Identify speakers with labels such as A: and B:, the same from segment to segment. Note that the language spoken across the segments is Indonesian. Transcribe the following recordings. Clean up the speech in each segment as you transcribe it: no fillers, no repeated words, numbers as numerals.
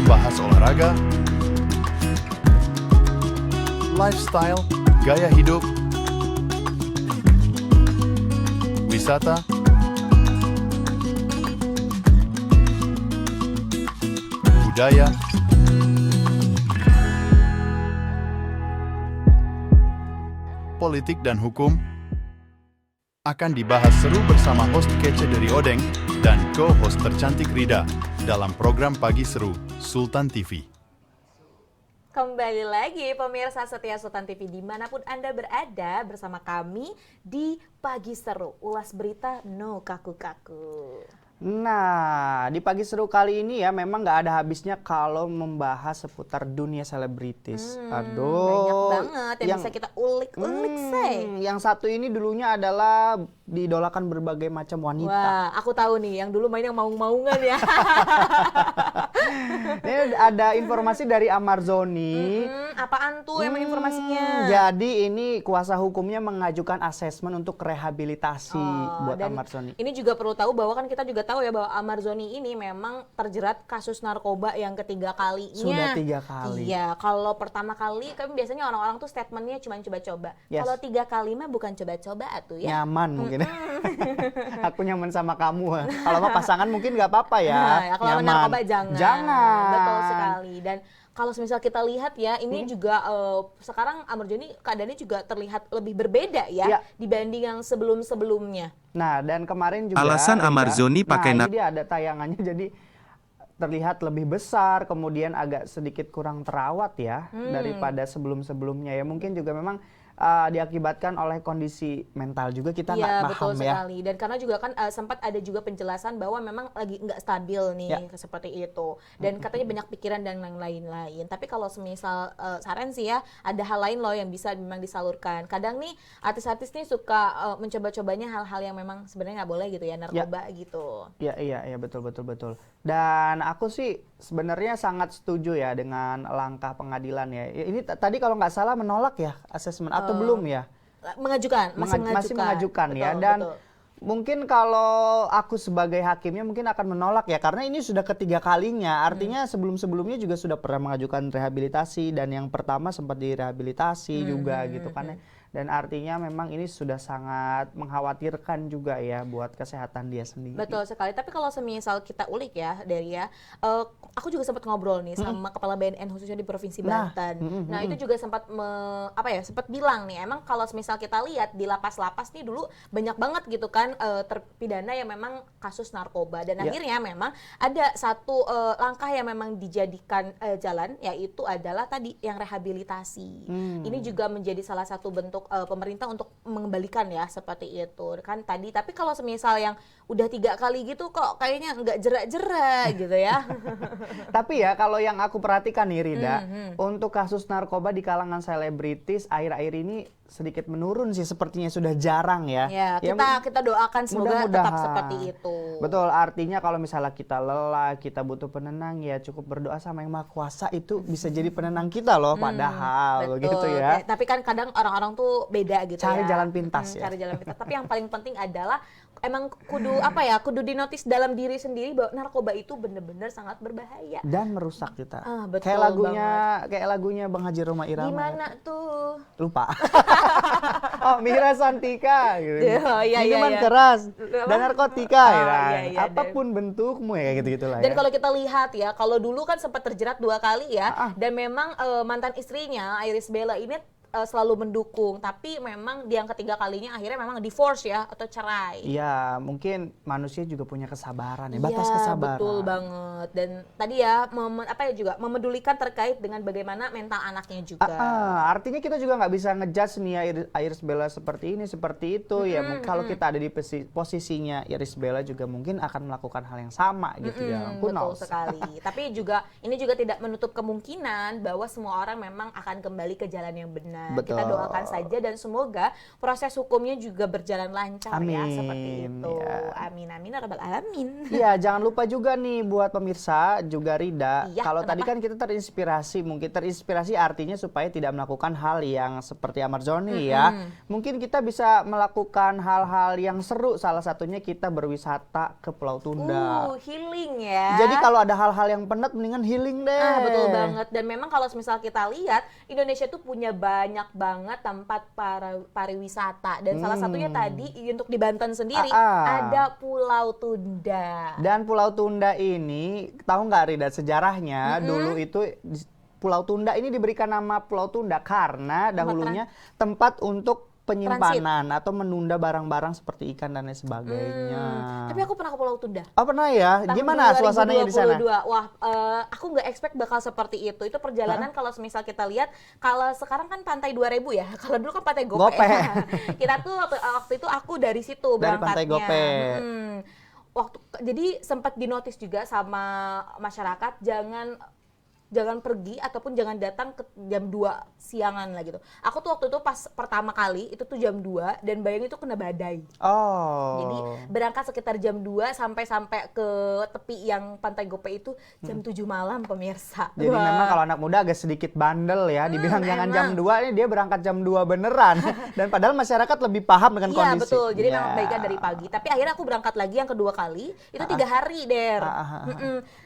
A: membahas olahraga, lifestyle, gaya hidup, wisata, budaya, politik dan hukum akan dibahas seru bersama host kece dari Odeng dan co-host tercantik Rida dalam program Pagi Seru Sultan TV.
B: Kembali lagi pemirsa setia Sultan TV dimanapun Anda berada bersama kami di Pagi Seru. Ulas berita no kaku-kaku.
C: Nah, di Pagi Seru kali ini ya memang nggak ada habisnya kalau membahas seputar dunia selebritis.
B: Banyak banget yang bisa kita ulik-ulik, say.
C: Yang satu ini dulunya adalah diidolakan berbagai macam wanita.
B: Wah, aku tahu nih yang dulu main yang maung-maungan ya.
C: Ini ada informasi dari Amarzoni.
B: Apaan tuh emang informasinya?
C: Jadi ini kuasa hukumnya mengajukan asesmen untuk rehabilitasi buat
B: dan
C: Amarzoni.
B: ini juga perlu tahu bahwa kan kita juga tahu ya bahwa Amarzoni ini memang terjerat kasus narkoba yang ketiga kalinya.
C: Sudah 3 kali.
B: Iya, kalau pertama kali kan biasanya orang-orang tuh statementnya cuma coba-coba.
C: Yes.
B: Kalau 3 kali mah bukan coba-coba atuh ya.
C: Nyaman mungkin. Aku nyaman sama kamu. Kalau mau pasangan mungkin nggak apa-apa ya.
B: Nah, kalau
C: nyaman.
B: narkoba jangan.
C: Jangan.
B: Betul sekali. Dan kalau misal kita lihat ya, ini juga sekarang Amarzoni keadaannya juga terlihat lebih berbeda ya, dibanding yang sebelum-sebelumnya.
C: Nah, dan kemarin juga
D: alasan Amarzoni pakai
C: ini dia ada tayangannya jadi terlihat lebih besar, kemudian agak sedikit kurang terawat ya daripada sebelum-sebelumnya ya. Mungkin juga memang diakibatkan oleh kondisi mental juga kita nggak paham
B: betul
C: ya.
B: sekali. Dan karena juga kan sempat ada juga penjelasan bahwa memang lagi nggak stabil nih seperti itu. Dan katanya banyak pikiran dan yang lain-lain. Tapi kalau semisal saran sih ya, ada hal lain loh yang bisa memang disalurkan. Kadang nih artis-artis nih suka mencoba-cobanya hal-hal yang memang sebenarnya nggak boleh gitu ya, narkoba gitu.
C: Iya betul. Dan aku sih sebenarnya sangat setuju ya dengan langkah pengadilan ya. Ini tadi kalau nggak salah menolak ya asesmen atau belum ya? Masih mengajukan ya. Dan mungkin kalau aku sebagai hakimnya mungkin akan menolak ya, karena ini sudah ketiga kalinya. Artinya sebelum-sebelumnya juga sudah pernah mengajukan rehabilitasi dan yang pertama sempat direhabilitasi juga gitu kan. Dan artinya memang ini sudah sangat mengkhawatirkan juga ya buat kesehatan dia sendiri.
B: Betul sekali. Tapi kalau semisal kita ulik ya dari ya, aku juga sempat ngobrol nih sama kepala BNN khususnya di Provinsi Banten. Nah itu juga sempat sempat bilang nih, emang kalau semisal kita lihat di lapas-lapas nih dulu banyak banget gitu kan terpidana yang memang kasus narkoba. Dan akhirnya memang ada satu langkah yang memang dijadikan jalan, yaitu adalah tadi yang rehabilitasi. Ini juga menjadi salah satu bentuk pemerintah untuk mengembalikan ya seperti itu kan tadi. Tapi kalau semisal yang udah 3 kali gitu kok kayaknya nggak jerak-jerak gitu ya.
C: Tapi ya kalau yang aku perhatikan nih Rida, untuk kasus narkoba di kalangan selebritis akhir-akhir ini sedikit menurun sih, sepertinya sudah jarang ya.
B: Kita doakan semoga tetap seperti itu.
C: Betul, artinya kalau misalnya kita lelah, kita butuh penenang ya cukup berdoa sama Yang Maha Kuasa, itu bisa jadi penenang kita loh padahal begitu ya.
B: Tapi kan kadang orang-orang tuh beda gitu
C: cari
B: ya.
C: Jalan pintas ya.
B: Cari jalan pintas. Tapi yang paling penting adalah emang kudu dinotis dalam diri sendiri bahwa narkoba itu benar-benar sangat berbahaya
C: dan merusak kita.
B: Betul
C: kayak lagunya Bang Haji Roma Irama.
B: Gimana tuh?
C: Lupa. Oh, Mira Santika gitu. Minuman
B: iya.
C: keras dan narkotika
B: iya,
C: apapun bentukmu ya gitu-gitulah.
B: Dan kalau kita lihat ya, kalau dulu kan sempat terjerat 2 kali ya, dan memang mantan istrinya Irish Bella ini selalu mendukung, tapi memang di yang ketiga kalinya akhirnya memang divorce ya atau cerai.
C: Iya, mungkin manusia juga punya kesabaran ya, batas kesabaran.
B: Betul banget. Dan tadi ya juga memedulikan terkait dengan bagaimana mental anaknya juga.
C: Artinya kita juga nggak bisa ngejudge nih Irish Bella seperti ini seperti itu ya. Kalau kita ada di posisinya Irish Bella juga mungkin akan melakukan hal yang sama gitu ya.
B: Betul sekali. Tapi juga ini juga tidak menutup kemungkinan bahwa semua orang memang akan kembali ke jalan yang benar.
C: Betul.
B: Kita doakan saja dan semoga proses hukumnya juga berjalan lancar ya seperti itu. Amin amin ya rabbal alamin.
C: Iya, jangan lupa juga nih buat pemirsa juga Rida.
B: Iya,
C: Kalau tadi
B: kenapa?
C: kan kita terinspirasi artinya supaya tidak melakukan hal yang seperti Ahmad Zoni ya. Mungkin kita bisa melakukan hal-hal yang seru, salah satunya kita berwisata ke Pulau Tunda.
B: Healing ya.
C: Jadi kalau ada hal-hal yang penat mendingan healing deh.
B: Betul banget. Dan memang kalau misal kita lihat Indonesia tuh punya banyak banget tempat pariwisata dan salah satunya tadi untuk di Banten sendiri ada Pulau Tunda.
C: Dan Pulau Tunda ini tahu nggak Rida sejarahnya dulu itu Pulau Tunda ini diberikan nama Pulau Tunda karena dahulunya tempat untuk penyimpanan atau menunda barang-barang seperti ikan dan lain sebagainya.
B: Tapi aku pernah ke Pulau Tunda.
C: Oh pernah ya?
B: Tahun
C: Gimana suasananya di sana?
B: 2022. Wah, aku nggak expect bakal seperti itu. Itu perjalanan kalau misal kita lihat, kalau sekarang kan pantai 2000 ya. Kalau dulu kan pantai Gope. Kita tuh waktu itu aku dari situ
C: Dari
B: berangkatnya.
C: pantai Gope.
B: Jadi sempat dinotis juga sama masyarakat jangan pergi ataupun jangan datang ke jam 2 siangan lah gitu. Aku tuh waktu itu pas pertama kali itu tuh jam 2 dan bayangin itu kena badai. Jadi berangkat sekitar jam 2 sampai ke tepi yang Pantai Gope itu jam 7 malam pemirsa.
C: Jadi memang kalau anak muda agak sedikit bandel ya, dibilang jangan jam 2 ini dia berangkat jam 2 beneran. Dan padahal masyarakat lebih paham dengan kondisi.
B: Iya betul, jadi memang baiknya dari pagi. Tapi akhirnya aku berangkat lagi yang kedua kali, itu 3 hari Der.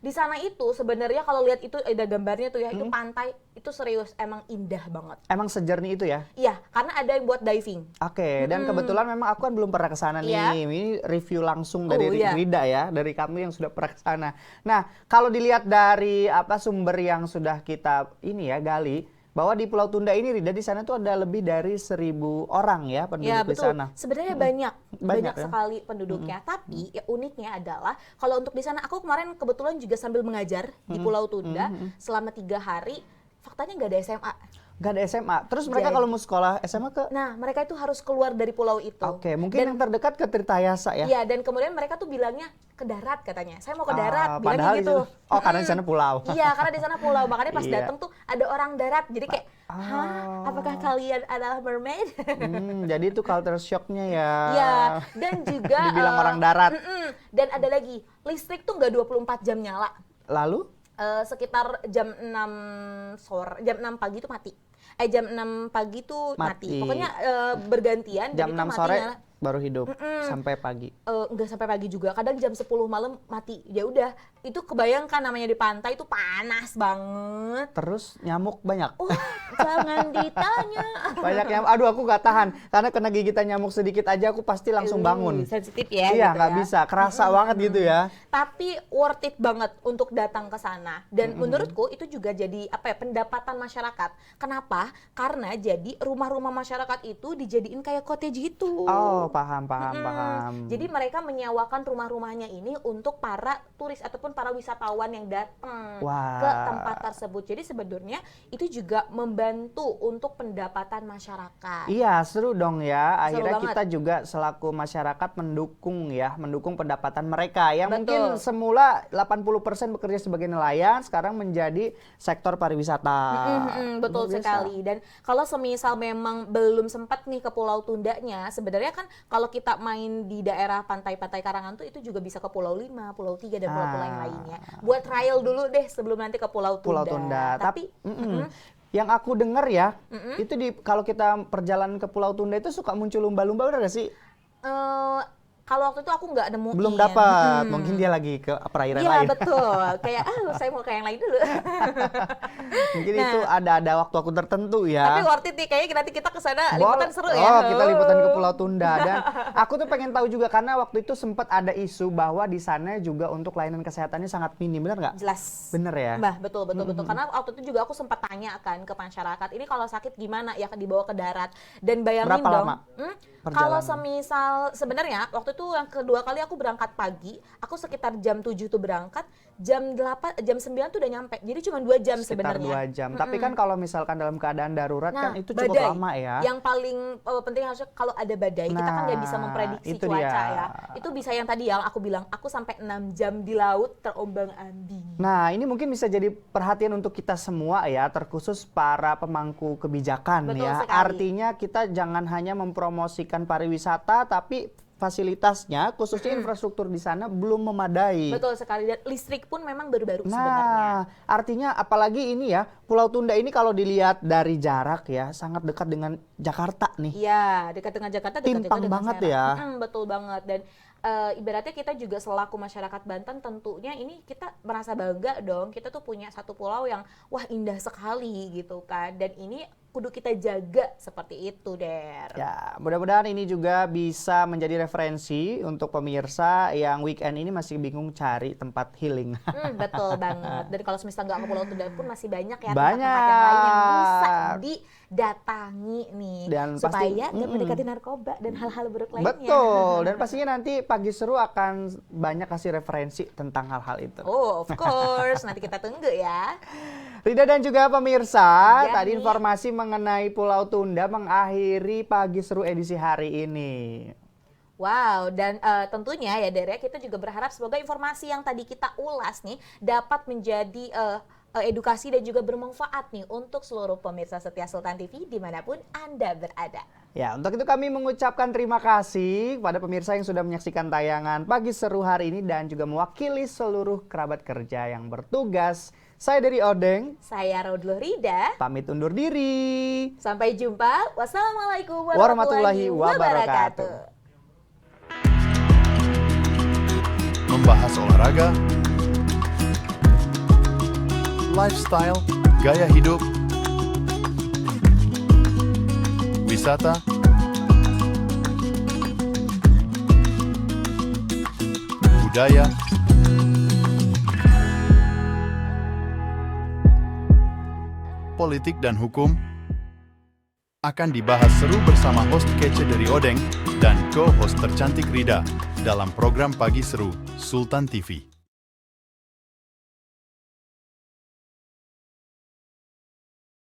B: Di sana itu sebenarnya kalau lihat itu ada gambarnya tuh ya, itu pantai itu serius emang indah banget.
C: Emang sejernih itu ya?
B: Iya, karena ada yang buat diving.
C: Oke, dan kebetulan memang aku kan belum pernah ke sana nih. Ini review langsung dari Rida ya, dari kamu yang sudah pernah ke sana. Nah, kalau dilihat dari sumber yang sudah kita gali, bahwa di Pulau Tunda ini Rida di sana tuh ada lebih dari 1.000 orang ya penduduk di sana.
B: Sebenarnya banyak
C: ya?
B: sekali penduduknya. Tapi ya uniknya adalah kalau untuk di sana aku kemarin kebetulan juga sambil mengajar di Pulau Tunda selama 3 hari. Faktanya nggak ada SMA.
C: Gak ada SMA. Terus mereka kalau mau sekolah SMA ke?
B: Nah, mereka itu harus keluar dari pulau itu.
C: Oke, mungkin yang terdekat ke Tirtayasa ya?
B: Iya, dan kemudian mereka tuh bilangnya ke darat katanya. Saya mau ke darat, bilangnya gitu.
C: Karena di sana pulau.
B: Iya, karena di sana pulau. Makanya pas datang tuh ada orang darat. Jadi kayak, apakah kalian adalah mermaid?
C: Jadi itu culture shock-nya ya.
B: Iya, dan juga
C: dibilang orang darat.
B: Dan ada lagi, listrik tuh nggak 24 jam nyala.
C: Lalu?
B: Sekitar jam 6 pagi tuh mati. Jam 6 pagi tuh mati. Pokoknya bergantian.
C: Jam 6
B: mati
C: sore
B: nyala.
C: baru hidup sampai pagi.
B: Enggak sampai pagi juga. Kadang jam 10 malam mati. Ya udah, itu kebayangkan namanya di pantai itu panas banget.
C: Terus nyamuk banyak.
B: Jangan ditanya.
C: Banyak nyamuk. Aduh, aku nggak tahan. Karena kena gigitan nyamuk sedikit aja aku pasti langsung bangun.
B: Sensitif ya.
C: Iya,
B: gitu
C: nggak bisa. Kerasa banget gitu ya.
B: Tapi worth it banget untuk datang ke sana. Dan menurutku itu juga jadi pendapatan masyarakat. Kenapa? Karena jadi rumah-rumah masyarakat itu dijadiin kayak cottage gitu.
C: Paham.
B: Jadi mereka menyewakan rumah-rumahnya ini untuk para turis ataupun para wisatawan yang datang ke tempat tersebut. Jadi sebenarnya itu juga membantu untuk pendapatan masyarakat.
C: Iya, seru dong ya. Akhirnya
B: seru
C: kita juga selaku masyarakat mendukung pendapatan mereka yang
B: Betul.
C: mungkin semula 80% bekerja sebagai nelayan, sekarang menjadi sektor pariwisata.
B: Betul sekali. Dan kalau semisal memang belum sempat nih ke Pulau Tundanya, sebenarnya kan kalau kita main di daerah pantai-pantai Karangan tuh itu juga bisa ke Pulau 5, Pulau 3 dan pulau-pulau yang lainnya. Buat trial dulu deh sebelum nanti ke Pulau Tunda. Tapi
C: yang aku dengar ya, itu kalau kita perjalanan ke Pulau Tunda itu suka muncul lumba-lumba, udah gak sih?
B: Kalau waktu itu aku nggak nemuin.
C: Belum dapat. Mungkin dia lagi ke perairan lain.
B: Iya betul. Kayak saya mau ke yang lain dulu.
C: Mungkin itu ada waktu-waktu tertentu ya.
B: Tapi worth it nih, kayaknya nanti kita ke sana liputan seru ya.
C: Kita liputan ke Pulau Tunda. Dan aku tuh pengen tahu juga karena waktu itu sempat ada isu bahwa di sana juga untuk layanan kesehatannya sangat minim, benar nggak?
B: Jelas.
C: Bener ya?
B: Betul. Karena waktu itu juga aku sempat tanya kan ke masyarakat, ini kalau sakit gimana ya dibawa ke darat. Dan bayangin
C: berapa
B: dong.
C: lama?
B: Kalau semisal sebenarnya waktu itu tuh yang kedua kali aku berangkat pagi, aku sekitar jam 7 tuh berangkat, jam 9 tuh udah nyampe. Jadi cuma 2 jam
C: Sekitar
B: sebenarnya.
C: 2 jam. Tapi kan kalau misalkan dalam keadaan darurat kan itu cukup
B: badai.
C: lama ya.
B: Yang paling penting harusnya kalau ada badai, kita kan nggak bisa memprediksi
C: itu
B: cuaca
C: dia.
B: ya. Itu bisa yang tadi yang aku bilang, aku sampai 6 jam di laut terombang-ambing.
C: Nah, ini mungkin bisa jadi perhatian untuk kita semua ya, terkhusus para pemangku kebijakan.
B: Betul
C: ya.
B: sekali.
C: Artinya kita jangan hanya mempromosikan pariwisata, tapi fasilitasnya, khususnya infrastruktur di sana belum memadai.
B: Betul sekali, dan listrik pun memang baru-baru
C: Nah,
B: sebenarnya.
C: artinya apalagi ini ya, Pulau Tunda ini kalau dilihat dari jarak ya, sangat dekat dengan Jakarta nih.
B: Iya, dekat dengan Jakarta, dekat juga
C: Timpang
B: dengan
C: banget
B: Serang.
C: ya.
B: Betul banget. Dan ibaratnya kita juga selaku masyarakat Banten tentunya ini kita merasa bangga dong. Kita tuh punya satu pulau yang wah indah sekali gitu kan. Dan ini kudu kita jaga seperti itu, Der.
C: Ya, mudah-mudahan ini juga bisa menjadi referensi untuk pemirsa yang weekend ini masih bingung cari tempat healing.
B: Betul banget. Dan kalau misalnya nggak ke Pulau Tunda pun masih banyak ya
C: Banyak.
B: tempat-tempat yang lain yang bisa didatangi nih.
C: Dan
B: supaya
C: pasti-
B: nggak mendekati narkoba dan hal-hal buruk lainnya.
C: Betul, dan pastinya nanti Pagi Seru akan banyak kasih referensi tentang hal-hal itu.
B: Oh, of course. Nanti kita tunggu ya.
C: Rida dan juga pemirsa,
B: Ya,
C: tadi
B: nih.
C: informasi mengenai Pulau Tunda mengakhiri Pagi Seru edisi hari ini.
B: Wow, dan tentunya ya Dere, kita juga berharap semoga informasi yang tadi kita ulas nih dapat menjadi edukasi dan juga bermanfaat nih untuk seluruh pemirsa setia Sultan TV dimanapun Anda berada.
C: Ya, untuk itu kami mengucapkan terima kasih kepada pemirsa yang sudah menyaksikan tayangan Pagi Seru hari ini dan juga mewakili seluruh kerabat kerja yang bertugas. Saya dari Odeng,
B: Saya Rodlo Rida.
C: pamit undur diri.
B: Sampai jumpa. Wassalamualaikum
C: Warahmatullahi wabarakatuh.
A: Membahas olahraga, lifestyle, gaya hidup, wisata, budaya, politik dan hukum akan dibahas seru bersama host kece dari Odeng dan co-host tercantik Rida dalam program Pagi Seru Sultan TV.